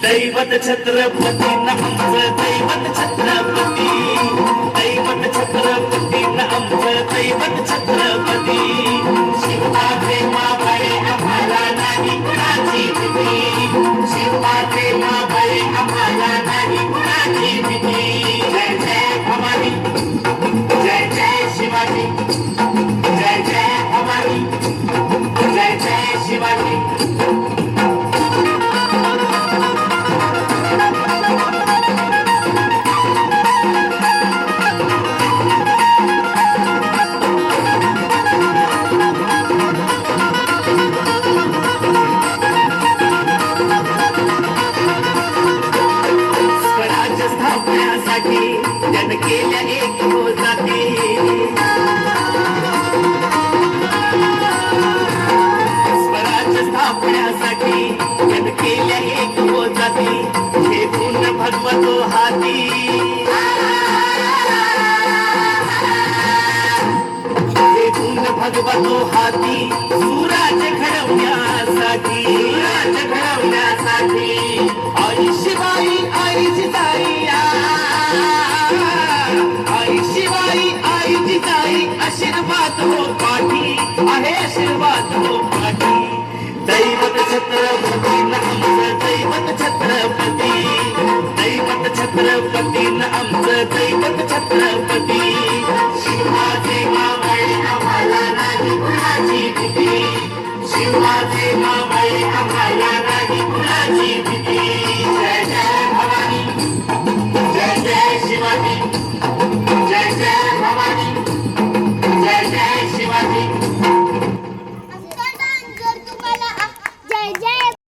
दैवत छत्रपती न आमचं दैवत छत्रपती, दैवत छत्रपती न आमचं दैवत छत्रपती. शिवबाचे मावळे आम्हाला नाही कुणाची भीती, शिवबाचे मावळे आम्हाला नाही कुणाची भीती. जय जय भवानी, जय जय शिवाजी, जय जय भवानी, जय जय शिवाजी. जन केल्या एक हो जाते, स्वराज्य स्थापण्यासाठी जन केल्या एक हो जाते. हे पूर्ण भगवतो हाती, हे पूर्ण भगवतो हाती. सुराज्य घडवण्यासाठी, सुराज्य घडवण्यासाठी आई शिवाई आई जिजाई, आई शिवाई आई जिजाई आशीर्वाद हो पाठी, आहे आशीर्वाद हो पाठी. दैवत छत्रपती न आमचं दैवत छत्रपती, दैवत छत्रपती न आमचं दैवत छत्रपती. शिवाचे मावळे आम्हाला नाही कुणाची भीती, शिवाचे मावळे आम्हाला नाही कुणाची भीती.